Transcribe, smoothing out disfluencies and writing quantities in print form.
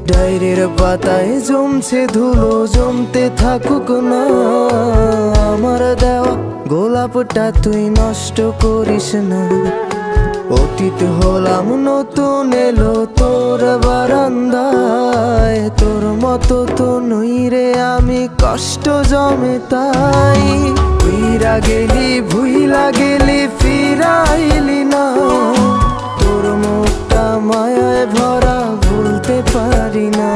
ডায়েরির পাতায় জমছে ধুলো, জমতে থাকুক না। আমার দেওয়া গোলাপটা তুই নষ্ট করিস না। অতীত হলাম, নতুন এলো তোর বারান্দায়। তোর মতো তো নই রে আমি, কষ্ট জমে তাই। উইরা গেলি ভুইলা গেলি, ফিরাইলি না। তোর মুখটা মায়ায় ভরা, ভুলতে পারি না।